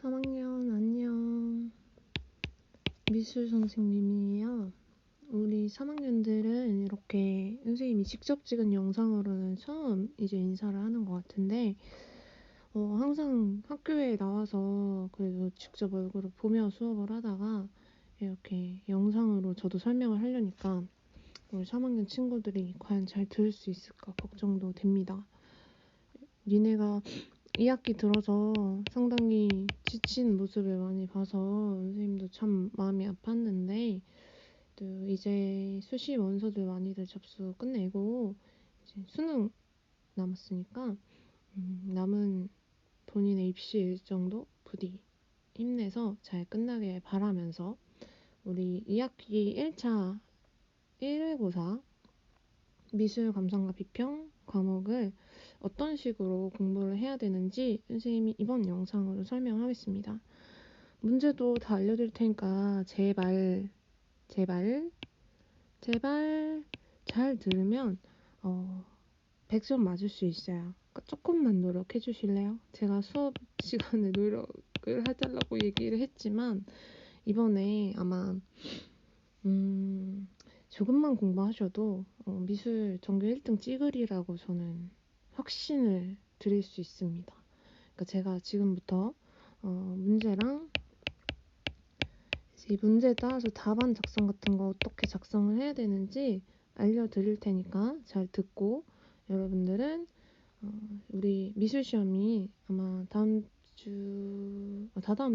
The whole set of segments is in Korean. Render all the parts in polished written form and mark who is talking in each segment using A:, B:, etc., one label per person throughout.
A: 3학년 안녕. 미술 선생님이에요. 우리 3학년들은 이렇게 선생님이 직접 찍은 영상으로는 처음 이제 인사를 하는 것 같은데 항상 학교에 나와서 그래도 직접 얼굴을 보며 수업을 하다가 이렇게 영상으로 저도 설명을 하려니까 우리 3학년 친구들이 과연 잘 들을 수 있을까 걱정도 됩니다. 니네가 2학기 들어서 상당히 지친 모습을 많이 봐서 선생님도 참 마음이 아팠는데 또 이제 수시 원서들 많이들 접수 끝내고 이제 수능 남았으니까 남은 본인의 입시 일정도 부디 힘내서 잘 끝나길 바라면서 우리 2학기 1차 1회고사 미술 감상과 비평 과목을 어떤 식으로 공부를 해야 되는지 선생님이 이번 영상으로 설명하겠습니다. 문제도 다 알려드릴 테니까 제발 잘 들으면 100점 맞을 수 있어요. 그러니까 조금만 노력해 주실래요? 제가 수업 시간에 노력을 해달라고 얘기를 했지만 이번에 아마 조금만 공부하셔도 미술 전교 1등 찍으리라고 저는 확신을 드릴 수 있습니다. 그러니까 제가 지금부터 문제랑 이 문제에 따라서 답안 작성 같은 거 어떻게 작성을 해야 되는지 알려드릴 테니까 잘 듣고 여러분들은 우리 미술 시험이 아마 다다음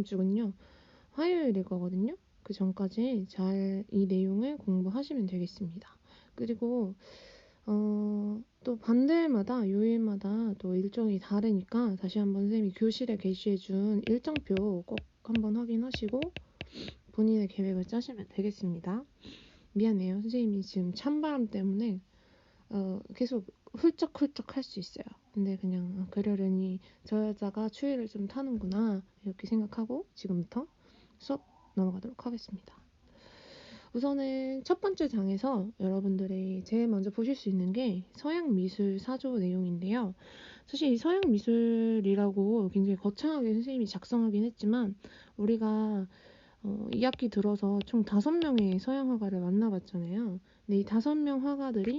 A: 주군요. 화요일일 거거든요. 그 전까지 잘 이 내용을 공부하시면 되겠습니다. 그리고 또 반대마다 요일마다 또 일정이 다르니까 다시 한번 선생님이 교실에 게시해준 일정표 꼭 한번 확인하시고 본인의 계획을 짜시면 되겠습니다. 미안해요. 선생님이 지금 찬바람 때문에 계속 훌쩍훌쩍 할 수 있어요. 근데 그냥 그러려니 저 여자가 추위를 좀 타는구나 이렇게 생각하고 지금부터 수업 넘어가도록 하겠습니다. 우선은 첫 번째 장에서 여러분들이 제일 먼저 보실 수 있는 게 서양미술 사조 내용인데요. 사실 이 서양미술이라고 굉장히 거창하게 선생님이 작성하긴 했지만 우리가 2학기 들어서 총 5명의 서양 화가를 만나봤잖아요. 근데 이 5명 화가들이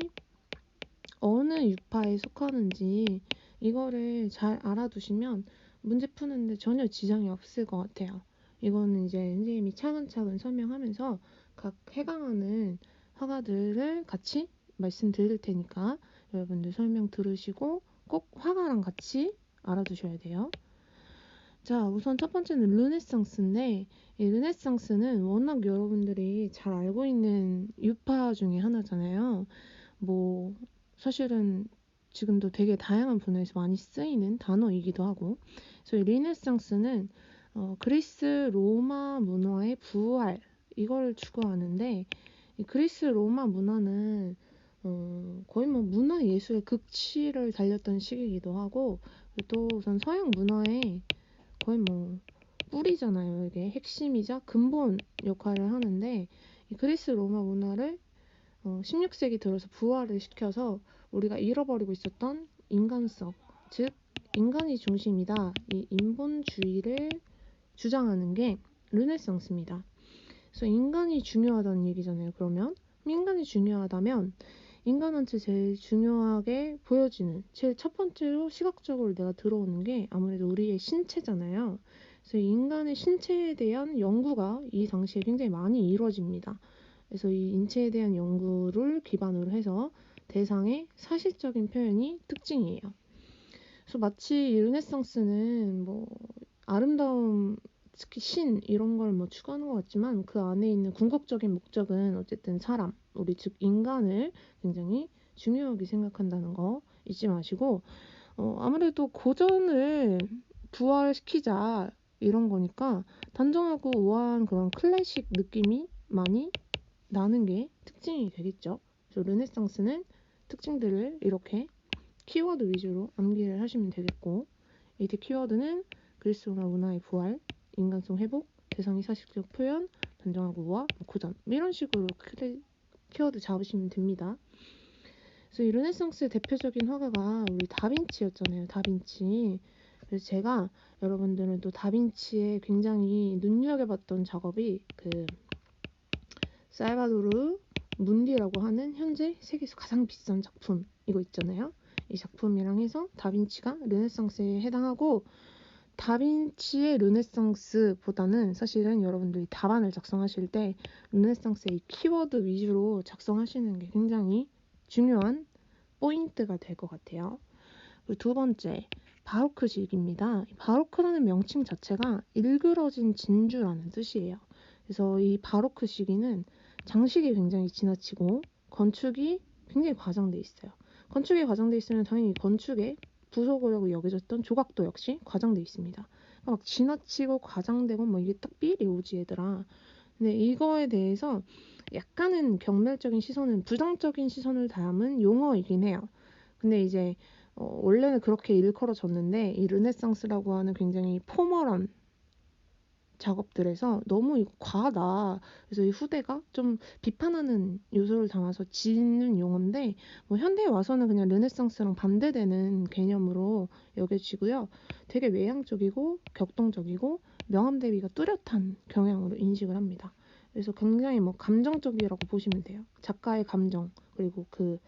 A: 어느 유파에 속하는지 이거를 잘 알아두시면 문제 푸는데 전혀 지장이 없을 것 같아요. 이거는 이제 선생님이 차근차근 설명하면서 각 해당하는 화가들을 같이 말씀드릴 테니까 여러분들 설명 들으시고 꼭 화가랑 같이 알아두셔야 돼요. 자, 우선 첫 번째는 르네상스인데 이 르네상스는 워낙 여러분들이 잘 알고 있는 유파 중에 하나잖아요. 뭐 사실은 지금도 되게 다양한 분야에서 많이 쓰이는 단어이기도 하고 그래서 이 르네상스는 그리스 로마 문화의 부활 이걸 추구하는데 이 그리스 로마 문화는 거의 뭐 문화 예술의 극치를 달렸던 시기이기도 하고 또 우선 서양 문화의 거의 뭐 뿌리잖아요. 이게 핵심이자 근본 역할을 하는데 이 그리스 로마 문화를 16세기 들어서 부활을 시켜서 우리가 잃어버리고 있었던 인간성, 즉 인간이 중심이다. 이 인본주의를 주장하는 게 르네상스입니다. 그래서 인간이 중요하다는 얘기잖아요. 그러면 인간이 중요하다면 인간한테 제일 중요하게 보여지는 제일 첫 번째로 시각적으로 내가 들어오는 게 아무래도 우리의 신체잖아요. 그래서 인간의 신체에 대한 연구가 이 당시에 굉장히 많이 이루어집니다. 그래서 이 인체에 대한 연구를 기반으로 해서 대상의 사실적인 표현이 특징이에요. 그래서 마치 이 르네상스는 뭐 아름다움, 특히 신 이런 걸 뭐 추구하는 것 같지만 그 안에 있는 궁극적인 목적은 어쨌든 사람, 우리 즉 인간을 굉장히 중요하게 생각한다는 거 잊지 마시고 아무래도 고전을 부활시키자 이런 거니까 단정하고 우아한 그런 클래식 느낌이 많이 나는 게 특징이 되겠죠. 그래서 르네상스는 특징들을 이렇게 키워드 위주로 암기를 하시면 되겠고 이때 키워드는 그리스 로마 문화의 부활, 인간성 회복, 대상의 사실적 표현, 단정하고 우아, 고전 이런 식으로 키워드 잡으시면 됩니다. 그래서 이 르네상스의 대표적인 화가가 우리 다빈치였잖아요. 다빈치. 그래서 제가 여러분들은 또 다빈치에 굉장히 눈여겨봤던 작업이 그 살바도르 문디라고 하는 현재 세계에서 가장 비싼 작품 이거 있잖아요. 이 작품이랑 해서 다빈치가 르네상스에 해당하고, 다빈치의 르네상스보다는 사실은 여러분들이 답안을 작성하실 때 르네상스의 이 키워드 위주로 작성하시는 게 굉장히 중요한 포인트가 될 것 같아요. 그리고 두 번째, 바로크식입니다. 바로크라는 명칭 자체가 일그러진 진주라는 뜻이에요. 그래서 이 바로크 시기는 장식이 굉장히 지나치고 건축이 굉장히 과장돼 있어요. 건축이 과장돼 있으면 당연히 건축의 부속이라고 여겨졌던 조각도 역시 과장돼 있습니다. 그러니까 막 지나치고 과장되고 뭐 이게 딱 삘이 오지 얘들아. 근데 이거에 대해서 약간은 경멸적인 시선은 부정적인 시선을 담은 용어이긴 해요. 근데 이제 원래는 그렇게 일컬어졌는데 이 르네상스라고 하는 굉장히 포멀한 작업들에서 너무 이거 과하다. 그래서 이 후대가 좀 비판하는 요소를 담아서 짓는 용어인데 뭐 현대에 와서는 그냥 르네상스랑 반대되는 개념으로 여겨지고요. 되게 외향적이고 격동적이고 명암 대비가 뚜렷한 경향으로 인식을 합니다. 그래서 굉장히 뭐 감정적이라고 보시면 돼요. 작가의 감정 그리고 그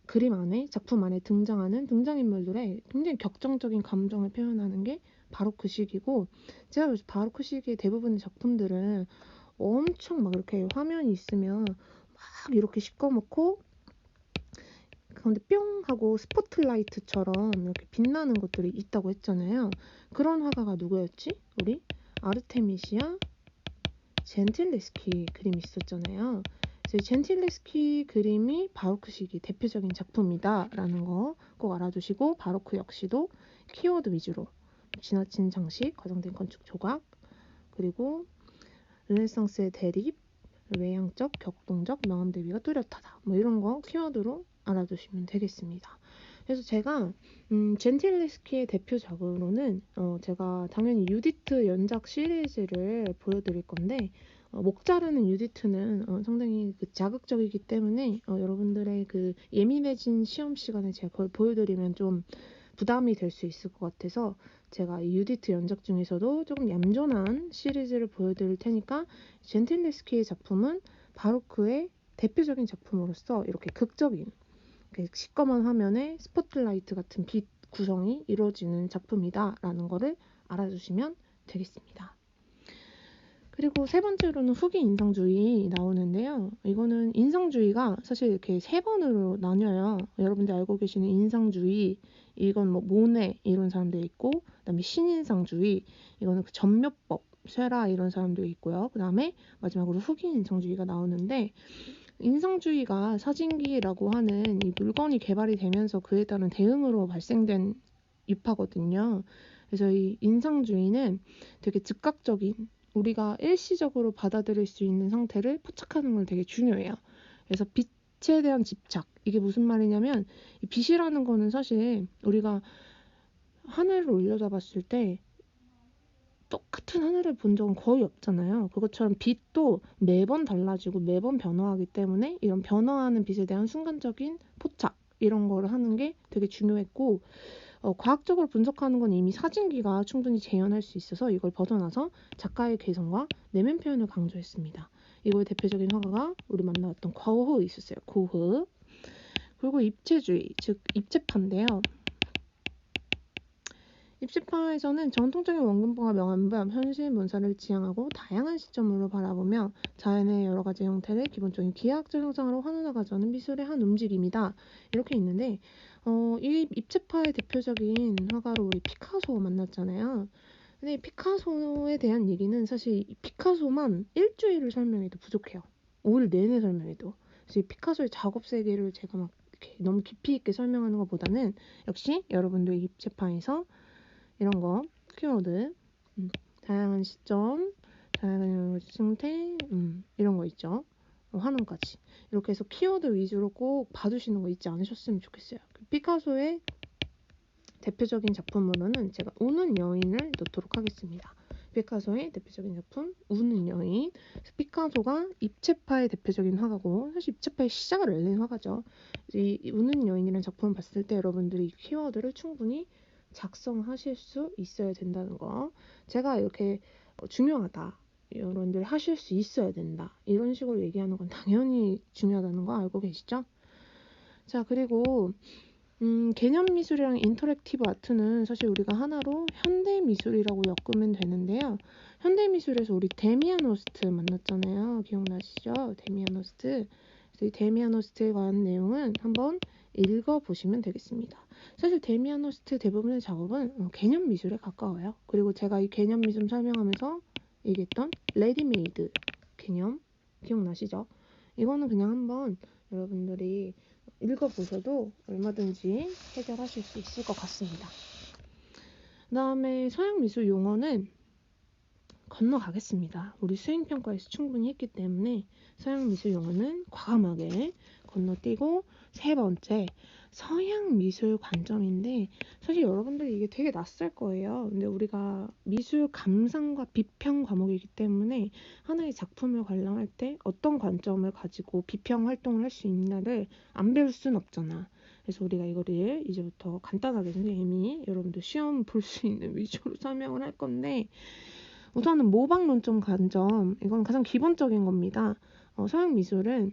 A: 그림 안에 작품 안에 등장하는 등장인물들의 굉장히 격정적인 감정을 표현하는 게 바로크 시기고, 제가 요즘 바로크 시기의 대부분의 작품들은 엄청 막 이렇게 화면이 있으면 막 이렇게 시꺼멓고 가운데 뿅 하고 스포트라이트처럼 이렇게 빛나는 것들이 있다고 했잖아요. 그런 화가가 누구였지? 우리 아르테미시아 젠틸레스키 그림이 있었잖아요. 그래서 젠틸레스키 그림이 바로크 시기 대표적인 작품이다라는 거 꼭 알아두시고, 바로크 역시도 키워드 위주로 지나친 장식, 과장된 건축 조각, 그리고 르네상스의 대립, 외향적, 격동적, 명암 대비가 뚜렷하다. 뭐 이런 거 키워드로 알아두시면 되겠습니다. 그래서 제가 젠틸레스키의 대표작으로는 제가 당연히 유디트 연작 시리즈를 보여드릴 건데, 목 자르는 유디트는 상당히 그 자극적이기 때문에 여러분들의 그 예민해진 시험 시간에 제가 그걸 보여드리면 좀 부담이 될 수 있을 것 같아서 제가 이 유디트 연작 중에서도 조금 얌전한 시리즈를 보여드릴 테니까, 젠틸레스키의 작품은 바로크의 대표적인 작품으로서 이렇게 극적인 시꺼먼 화면에 스포트라이트 같은 빛 구성이 이루어지는 작품이다라는 거를 알아주시면 되겠습니다. 그리고 세 번째로는 후기 인상주의 나오는데요. 이거는 인상주의가 사실 이렇게 세 번으로 나뉘어요. 여러분들 알고 계시는 인상주의, 이건 뭐 모네 이런 사람들이 있고, 그다음에 신인상주의, 이거는 그 전묘법 쇠라 이런 사람들이 있고요. 그다음에 마지막으로 후기 인상주의가 나오는데, 인상주의가 사진기라고 하는 이 물건이 개발이 되면서 그에 따른 대응으로 발생된 유파거든요. 그래서 이 인상주의는 되게 즉각적인, 우리가 일시적으로 받아들일 수 있는 상태를 포착하는 걸 되게 중요해요. 그래서 빛에 대한 집착, 이게 무슨 말이냐면, 이 빛이라는 거는 사실 우리가 하늘을 올려다봤을 때 똑같은 하늘을 본 적은 거의 없잖아요. 그것처럼 빛도 매번 달라지고 매번 변화하기 때문에 이런 변화하는 빛에 대한 순간적인 포착, 이런 거를 하는 게 되게 중요했고, 과학적으로 분석하는 건 이미 사진기가 충분히 재현할 수 있어서 이걸 벗어나서 작가의 개성과 내면 표현을 강조했습니다. 이거의 대표적인 화가가 우리 만나왔던 고흐 있었어요. 고흐. 그리고 입체주의, 즉 입체파인데요. 입체파에서는 전통적인 원근법과 명암법, 현실 문사를 지향하고 다양한 시점으로 바라보며 자연의 여러 가지 형태를 기본적인 기하학적 형상으로 환원하고자 하는 미술의 한 움직임이다. 이렇게 있는데, 이 입체파의 대표적인 화가로 우리 피카소 만났잖아요. 근데 피카소에 대한 얘기는 사실 피카소만 일주일을 설명해도 부족해요. 5일 내내 설명해도. 그래서 이 피카소의 작업 세계를 제가 막 이렇게 너무 깊이 있게 설명하는 것보다는 역시 여러분들 입체파에서 이런 거 키워드, 다양한 시점, 다양한 형태, 이런 거 있죠. 환원까지 이렇게 해서 키워드 위주로 꼭 봐두시는 거 잊지 않으셨으면 좋겠어요. 피카소의 대표적인 작품으로는 제가 우는 여인을 넣도록 하겠습니다. 피카소의 대표적인 작품 우는 여인. 피카소가 입체파의 대표적인 화가고, 사실 입체파의 시작을 알린 화가죠. 이 우는 여인이라는 작품을 봤을 때 여러분들이 이 키워드를 충분히 작성하실 수 있어야 된다는 거. 제가 이렇게 중요하다. 여러분들 하실 수 있어야 된다. 이런 식으로 얘기하는 건 당연히 중요하다는 거 알고 계시죠? 자, 그리고 개념 미술이랑 인터랙티브 아트는 사실 우리가 하나로 현대 미술이라고 엮으면 되는데요. 현대 미술에서 우리 데미안 호스트 만났잖아요. 기억나시죠? 데미안 호스트. 그래서 이 데미안 호스트에 관한 내용은 한번 읽어보시면 되겠습니다. 사실 데미안 호스트 대부분의 작업은 개념 미술에 가까워요. 그리고 제가 이 개념 미술 설명하면서 얘기했던 레디메이드 개념 기억나시죠? 이거는 그냥 한번 여러분들이 읽어보셔도 얼마든지 해결하실 수 있을 것 같습니다. 그 다음에 서양 미술 용어는 건너가겠습니다. 우리 수행평가에서 충분히 했기 때문에 서양 미술 용어는 과감하게 건너뛰고, 세 번째 서양 미술 관점인데 사실 여러분들이 이게 되게 낯설 거예요. 근데 우리가 미술 감상과 비평 과목이기 때문에 하나의 작품을 관람할 때 어떤 관점을 가지고 비평 활동을 할 수 있나를 안 배울 순 없잖아. 그래서 우리가 이거를 이제부터 간단하게 선생님이 여러분들 시험 볼 수 있는 위주로 설명을 할 건데, 우선은 모방론점 관점, 이건 가장 기본적인 겁니다. 서양 미술은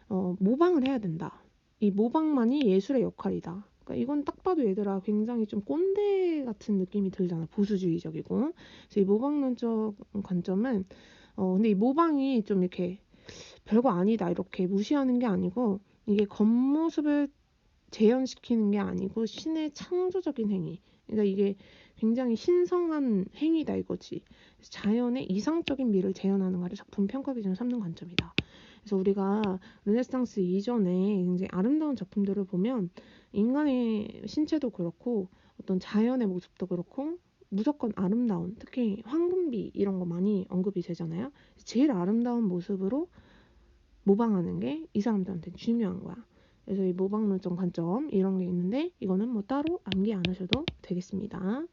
A: 모방을 해야 된다. 이 모방만이 예술의 역할이다. 그러니까 이건 딱 봐도 얘들아 굉장히 좀 꼰대 같은 느낌이 들잖아. 보수주의적이고. 그래서 이 모방론적 관점은 근데 이 모방이 좀 이렇게 별거 아니다 이렇게 무시하는 게 아니고, 이게 겉모습을 재현시키는 게 아니고 신의 창조적인 행위. 그러니까 이게 굉장히 신성한 행위다 이거지. 자연의 이상적인 미를 재현하는 것을 작품 평가 기준으로 삼는 관점이다. 그래서 우리가 르네상스 이전에 이제 아름다운 작품들을 보면 인간의 신체도 그렇고 어떤 자연의 모습도 그렇고 무조건 아름다운, 특히 황금비 이런 거 많이 언급이 되잖아요. 제일 아름다운 모습으로 모방하는 게 이 사람들한테 중요한 거야. 그래서 이 모방론적 관점 이런 게 있는데 이거는 뭐 따로 암기 안 하셔도 되겠습니다.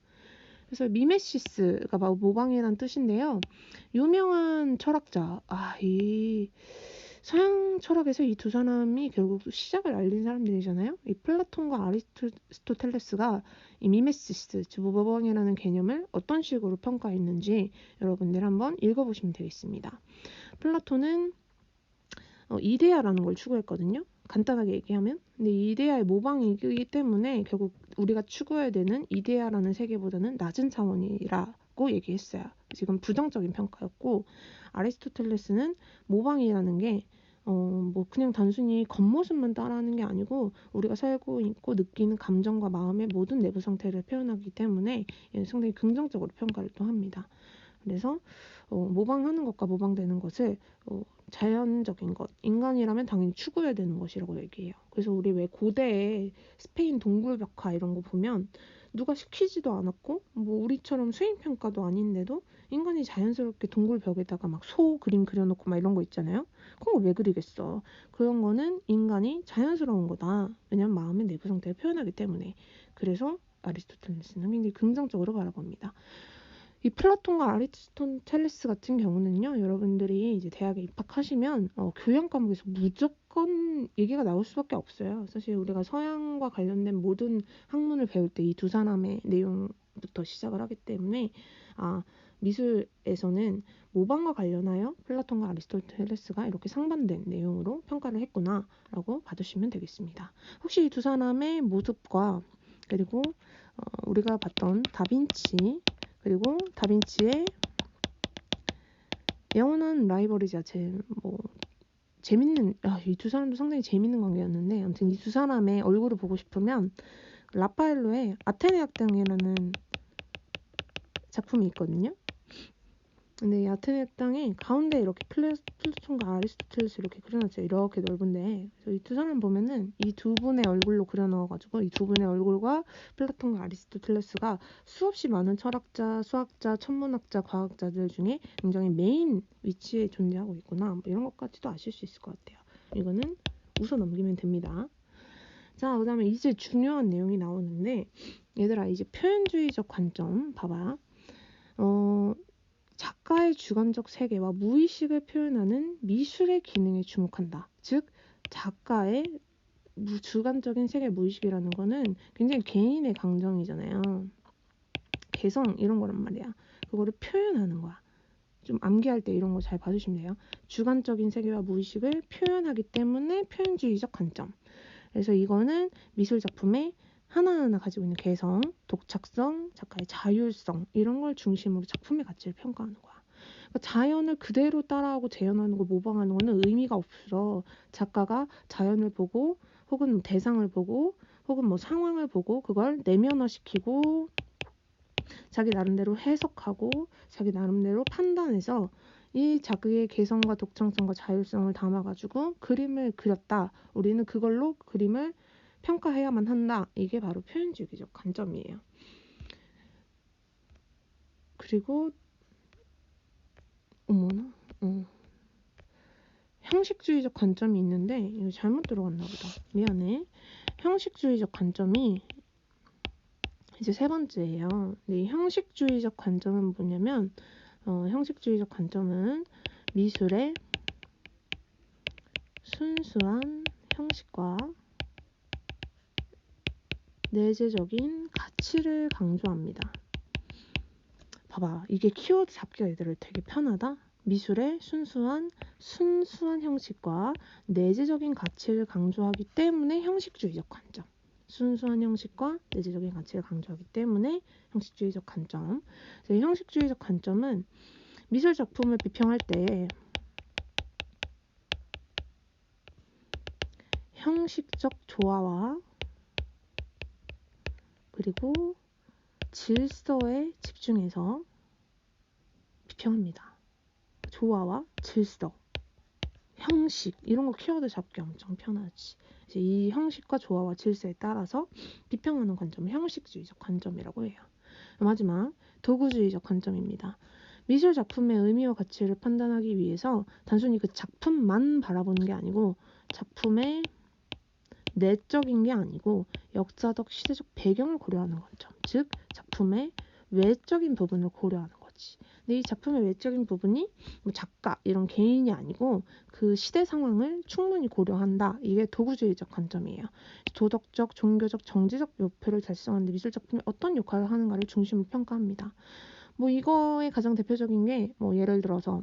A: 그래서 미메시스가 바로 모방이란 뜻인데요. 유명한 철학자, 이 서양 철학에서 이 두 사람이 결국 시작을 알린 사람들이잖아요. 이 플라톤과 아리스토텔레스가 이 미메시스, 즉 모방이라는 개념을 어떤 식으로 평가했는지 여러분들 한번 읽어보시면 되겠습니다. 플라톤은 이데아라는 걸 추구했거든요. 간단하게 얘기하면. 근데 이데아의 모방이기 때문에 결국 우리가 추구해야 되는 이데아라는 세계보다는 낮은 차원이라고 얘기했어요. 지금 부정적인 평가였고, 아리스토텔레스는 모방이라는 게 뭐 그냥 단순히 겉모습만 따라하는 게 아니고 우리가 살고 있고 느끼는 감정과 마음의 모든 내부 상태를 표현하기 때문에 상당히 긍정적으로 평가를 또 합니다. 그래서 모방하는 것과 모방되는 것을 자연적인 것, 인간이라면 당연히 추구해야 되는 것이라고 얘기해요. 그래서 우리 왜 고대에 스페인 동굴벽화 이런 거 보면 누가 시키지도 않았고 뭐 우리처럼 수행평가도 아닌데도 인간이 자연스럽게 동굴벽에다가 막 소 그림 그려놓고 막 이런 거 있잖아요. 그런 거 왜 그리겠어. 그런 거는 인간이 자연스러운 거다. 왜냐면 마음의 내부 상태를 표현하기 때문에. 그래서 아리스토텔레스는 굉장히 긍정적으로 바라봅니다. 이 플라톤과 아리스토텔레스 같은 경우는요, 여러분들이 이제 대학에 입학하시면 교양 과목에서 무조건 얘기가 나올 수밖에 없어요. 사실 우리가 서양과 관련된 모든 학문을 배울 때 이 두 사람의 내용부터 시작을 하기 때문에 미술에서는 모방과 관련하여 플라톤과 아리스토텔레스가 이렇게 상반된 내용으로 평가를 했구나라고 봐주시면 되겠습니다. 혹시 이 두 사람의 모습과 그리고 우리가 봤던 다빈치, 그리고 다빈치의 영원한 라이벌이자 재밌는, 이 두 사람도 상당히 재밌는 관계였는데, 아무튼 이 두 사람의 얼굴을 보고 싶으면 라파엘로의 아테네 학당이라는 작품이 있거든요. 근데 이 아테네 학당이 가운데 이렇게 플라톤과 아리스토텔레스 이렇게 그려놨죠. 이렇게 넓은데. 그래서 이 두 사람 보면은 이 두 분의 얼굴로 그려넣어가지고 이 두 분의 얼굴과 플라톤과 아리스토텔레스가 수없이 많은 철학자, 수학자, 천문학자, 과학자들 중에 굉장히 메인 위치에 존재하고 있구나. 뭐 이런 것까지도 아실 수 있을 것 같아요. 이거는 웃어 넘기면 됩니다. 자, 그 다음에 이제 중요한 내용이 나오는데, 얘들아 이제 표현주의적 관점 봐봐. 작가의 주관적 세계와 무의식을 표현하는 미술의 기능에 주목한다. 즉 작가의 주관적인 세계 무의식이라는 거는 굉장히 개인의 감정이잖아요. 개성 이런 거란 말이야. 그거를 표현하는 거야. 좀 암기할 때 이런 거 잘 봐주시면 돼요. 주관적인 세계와 무의식을 표현하기 때문에 표현주의적 관점. 그래서 이거는 미술 작품의 하나하나 가지고 있는 개성, 독창성, 작가의 자율성 이런 걸 중심으로 작품의 가치를 평가하는 거야. 그러니까 자연을 그대로 따라하고 재현하는 거 모방하는 거는 의미가 없어. 작가가 자연을 보고 혹은 대상을 보고 혹은 뭐 상황을 보고 그걸 내면화시키고 자기 나름대로 해석하고 자기 나름대로 판단해서 이 자기의 개성과 독창성과 자율성을 담아가지고 그림을 그렸다. 우리는 그걸로 그림을 평가해야만 한다. 이게 바로 표현주의적 관점이에요. 그리고 어머나 형식주의적 관점이 있는데 이거 잘못 들어갔나 보다. 미안해. 형식주의적 관점이 이제 세 번째예요. 근데 이 형식주의적 관점은 뭐냐면 형식주의적 관점은 미술의 순수한 형식과 내재적인 가치를 강조합니다. 봐봐, 이게 키워드 잡기가 얘들을 되게 편하다. 미술의 순수한 형식과 내재적인 가치를 강조하기 때문에 형식주의적 관점. 순수한 형식과 내재적인 가치를 강조하기 때문에 형식주의적 관점. 그래서 형식주의적 관점은 미술 작품을 비평할 때 형식적 조화와 그리고 질서에 집중해서 비평합니다. 조화와 질서, 형식 이런 거 키워드 잡기 엄청 편하지. 이제 이 형식과 조화와 질서에 따라서 비평하는 관점을 형식주의적 관점이라고 해요. 마지막 도구주의적 관점입니다. 미술 작품의 의미와 가치를 판단하기 위해서 단순히 그 작품만 바라보는 게 아니고 작품의 내적인 게 아니고 역사적, 시대적 배경을 고려하는 관점, 즉 작품의 외적인 부분을 고려하는 거지. 근데 이 작품의 외적인 부분이 뭐 작가 이런 개인이 아니고 그 시대 상황을 충분히 고려한다. 이게 도구주의적 관점이에요. 도덕적, 종교적, 정치적 목표를 달성하는데 미술 작품이 어떤 역할을 하는가를 중심으로 평가합니다. 뭐 이거의 가장 대표적인 게 뭐 예를 들어서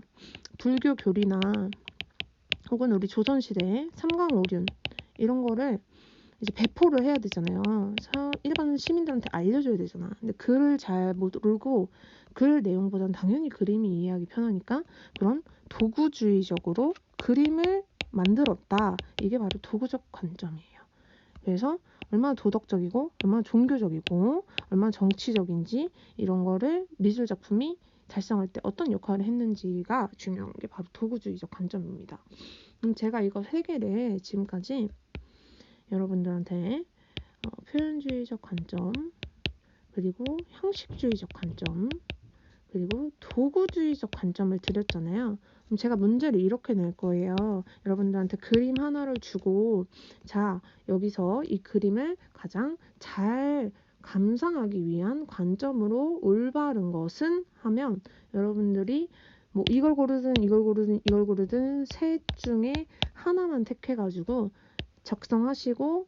A: 불교 교리나 혹은 우리 조선시대의 삼강오륜 이런 거를 이제 배포를 해야 되잖아요. 일반 시민들한테 알려줘야 되잖아. 근데 글을 잘 모르고 글 내용보다는 당연히 그림이 이해하기 편하니까 그런 도구주의적으로 그림을 만들었다. 이게 바로 도구적 관점이에요. 그래서 얼마나 도덕적이고 얼마나 종교적이고 얼마나 정치적인지 이런 거를 미술 작품이 달성할 때 어떤 역할을 했는지가 중요한 게 바로 도구주의적 관점입니다. 제가 이거 세 개를 지금까지 여러분들한테 표현주의적 관점, 그리고 형식주의적 관점, 그리고 도구주의적 관점을 드렸잖아요. 그럼 제가 문제를 이렇게 낼 거예요. 여러분들한테 그림 하나를 주고 자, 여기서 이 그림을 가장 잘 감상하기 위한 관점으로 올바른 것은 하면 여러분들이 뭐 이걸 고르든 셋 중에 하나만 택해가지고 작성하시고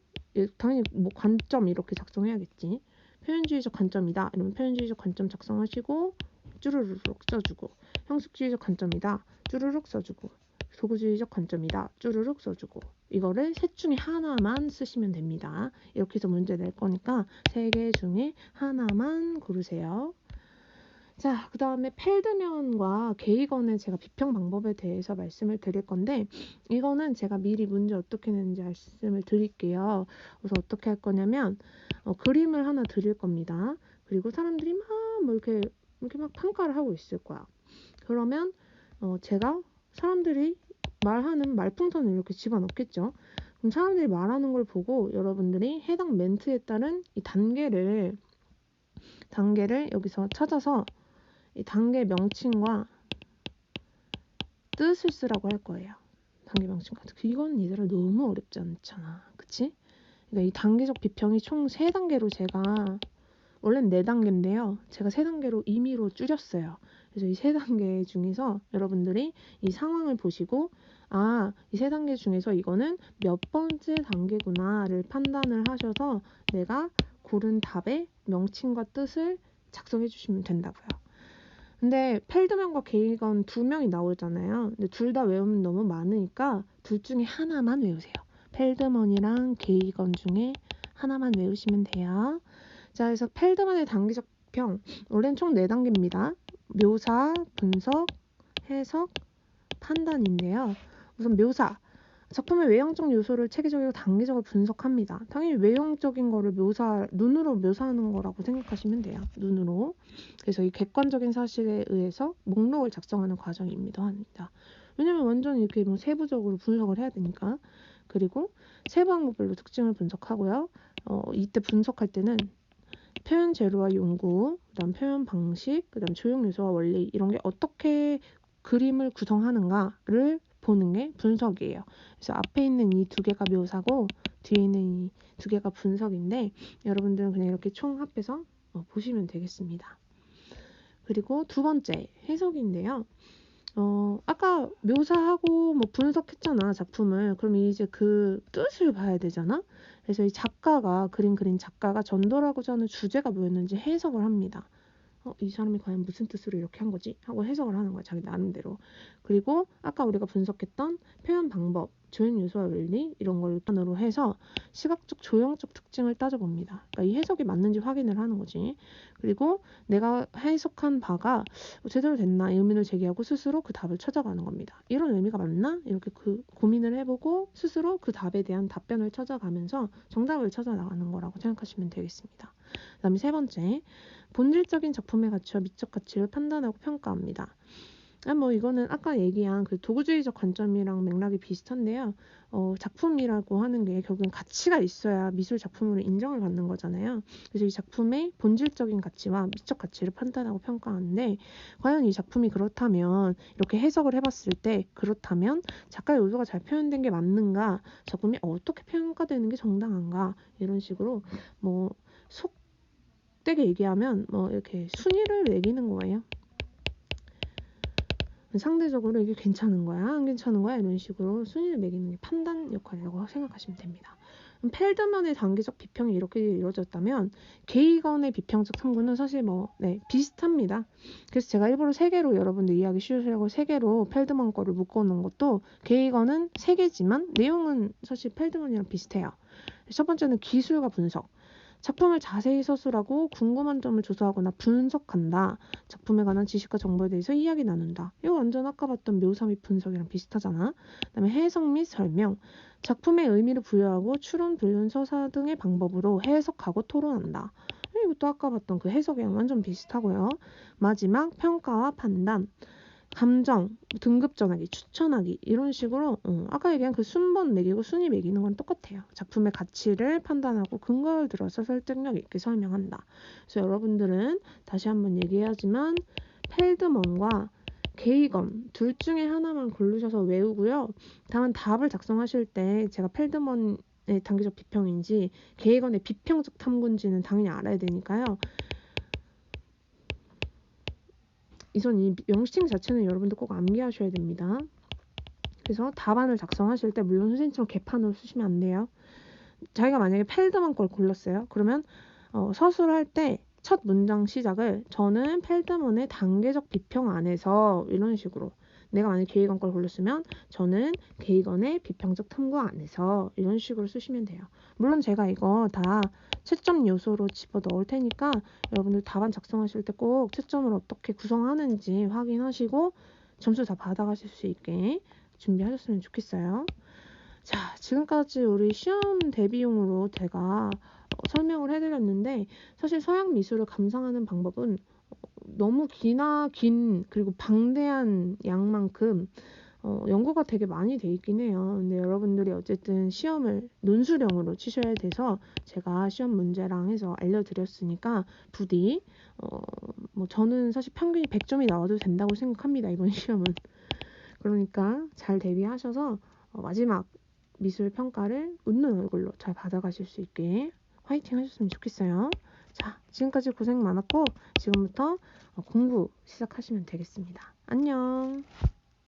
A: 당연히 뭐 관점 이렇게 작성해야겠지. 표현주의적 관점이다. 이러면 표현주의적 관점 작성하시고 쭈루루룩 써주고 형식주의적 관점이다. 쭈루룩 써주고 도구주의적 관점이다. 쭈루룩 써주고 이거를 셋 중에 하나만 쓰시면 됩니다. 이렇게 해서 문제 낼 거니까 세 개 중에 하나만 고르세요. 자, 그 다음에 펠드면과 게이건의 제가 비평 방법에 대해서 말씀을 드릴 건데 이거는 제가 미리 문제 어떻게 내는지 말씀을 드릴게요. 그래서 어떻게 할 거냐면 그림을 하나 드릴 겁니다. 그리고 사람들이 막 뭐 이렇게 막 평가를 하고 있을 거야. 그러면 제가 사람들이 말하는 말풍선을 이렇게 집어넣겠죠. 그럼 사람들이 말하는 걸 보고 여러분들이 해당 멘트에 따른 이 단계를 여기서 찾아서 이 단계 명칭과 뜻을 쓰라고 할 거예요. 단계 명칭과 뜻. 이건 얘들아 너무 어렵지 않잖아. 그치? 그러니까 이 단계적 비평이 총 3단계로 제가 원래는 4단계인데요. 제가 3단계로 임의로 줄였어요. 그래서 이 3단계 중에서 여러분들이 이 상황을 보시고 이 3단계 중에서 이거는 몇 번째 단계구나를 판단을 하셔서 내가 고른 답의 명칭과 뜻을 작성해 주시면 된다고요. 근데 펠드먼과 게이건 두 명이 나오잖아요. 근데 둘 다 외우면 너무 많으니까 둘 중에 하나만 외우세요. 펠드먼이랑 게이건 중에 하나만 외우시면 돼요. 자, 그래서 펠드먼의 단기적 비평, 원래는 총 4단계입니다. 묘사, 분석, 해석, 판단인데요. 우선 묘사. 작품의 외형적 요소를 체계적이고 단계적으로 분석합니다. 당연히 외형적인 거를 눈으로 묘사하는 거라고 생각하시면 돼요. 눈으로. 그래서 이 객관적인 사실에 의해서 목록을 작성하는 과정입니다. 왜냐면 완전 이렇게 뭐 세부적으로 분석을 해야 되니까. 그리고 세부 항목별로 특징을 분석하고요. 이때 분석할 때는 표현 재료와 용구, 그다음 표현 방식, 그다음 조형 요소와 원리 이런 게 어떻게 그림을 구성하는가를 보는 게 분석이에요. 그래서 앞에 있는 이 두 개가 묘사고 뒤에 있는 이 두 개가 분석인데 여러분들은 그냥 이렇게 총 합해서 보시면 되겠습니다. 그리고 두 번째 해석인데요. 아까 묘사하고 뭐 분석했잖아, 작품을. 그럼 이제 그 뜻을 봐야 되잖아. 그래서 이 작가가 그린 작가가 전달하고자 하는 주제가 뭐였는지 해석을 합니다. 이 사람이 과연 무슨 뜻으로 이렇게 한 거지? 하고 해석을 하는 거야, 자기 나름대로. 그리고 아까 우리가 분석했던 표현 방법, 조형 요소와 원리 이런 걸 기반으로 해서 시각적, 조형적 특징을 따져봅니다. 그러니까 이 해석이 맞는지 확인을 하는 거지. 그리고 내가 해석한 바가 제대로 됐나 의문을 제기하고 스스로 그 답을 찾아가는 겁니다. 이런 의미가 맞나? 이렇게 그 고민을 해보고 스스로 그 답에 대한 답변을 찾아가면서 정답을 찾아나가는 거라고 생각하시면 되겠습니다. 그 다음에 세 번째, 본질적인 작품의 가치와 미적 가치를 판단하고 평가합니다. 뭐 이거는 아까 얘기한 그 도구주의적 관점이랑 맥락이 비슷한데요. 작품이라고 하는 게 결국엔 가치가 있어야 미술 작품으로 인정을 받는 거잖아요. 그래서 이 작품의 본질적인 가치와 미적 가치를 판단하고 평가하는데 과연 이 작품이 그렇다면 이렇게 해석을 해봤을 때 그렇다면 작가의 의도가 잘 표현된 게 맞는가, 작품이 어떻게 평가되는 게 정당한가 이런 식으로 뭐 속되게 얘기하면 뭐 이렇게 순위를 매기는 거예요. 상대적으로 이게 괜찮은 거야, 안 괜찮은 거야 이런 식으로 순위를 매기는 게 판단 역할이라고 생각하시면 됩니다. 펠드먼의 단계적 비평이 이렇게 이루어졌다면 게이건의 비평적 탐구는 사실 비슷합니다. 그래서 제가 일부러 3개로 여러분들 이해하기 쉬우시라고 3개로 펠드먼 거를 묶어놓은 것도 게이건은 3개지만 내용은 사실 펠드먼이랑 비슷해요. 첫 번째는 기술과 분석. 작품을 자세히 서술하고 궁금한 점을 조사하거나 분석한다. 작품에 관한 지식과 정보에 대해서 이야기 나눈다. 이거 완전 아까 봤던 묘사 및 분석이랑 비슷하잖아. 그다음에 해석 및 설명. 작품의 의미를 부여하고 추론, 분론, 서사 등의 방법으로 해석하고 토론한다. 이것도 아까 봤던 그 해석이랑 완전 비슷하고요. 마지막 평가와 판단. 감정, 등급 전하기, 추천하기 이런 식으로 아까 얘기한 그 순번 매기고 순위 매기는 건 똑같아요. 작품의 가치를 판단하고 근거를 들어서 설득력 있게 설명한다. 그래서 여러분들은 다시 한번 얘기하지만 펠드먼과 게이건 둘 중에 하나만 고르셔서 외우고요. 다만 답을 작성하실 때 제가 펠드먼의 단계적 비평인지 게이건의 비평적 탐구인지는 당연히 알아야 되니까요. 이 명칭 자체는 여러분들 꼭 암기하셔야 됩니다. 그래서 답안을 작성하실 때 물론 선생님처럼 개판으로 쓰시면 안 돼요. 자기가 만약에 펠드먼 걸 골랐어요. 그러면 서술할 때 첫 문장 시작을 저는 펠드먼의 단계적 비평 안에서 이런 식으로, 내가 만약에 게이건 걸 골랐으면 저는 게이건의 비평적 탐구 안에서 이런 식으로 쓰시면 돼요. 물론 제가 이거 다 채점 요소로 집어 넣을 테니까 여러분들 답안 작성하실 때 꼭 채점을 어떻게 구성하는지 확인하시고 점수 다 받아가실 수 있게 준비하셨으면 좋겠어요. 자, 지금까지 우리 시험 대비용으로 제가 설명을 해드렸는데 사실 서양 미술을 감상하는 방법은 너무 긴 그리고 방대한 양만큼 연구가 되게 많이 돼 있긴 해요. 근데 여러분들이 어쨌든 시험을 논술형으로 치셔야 돼서 제가 시험 문제랑 해서 알려드렸으니까 부디 저는 사실 평균이 100점이 나와도 된다고 생각합니다. 이번 시험은. 그러니까 잘 대비하셔서 마지막 미술 평가를 웃는 얼굴로 잘 받아가실 수 있게 화이팅 하셨으면 좋겠어요. 자, 지금까지 고생 많았고 지금부터 공부 시작하시면 되겠습니다. 안녕.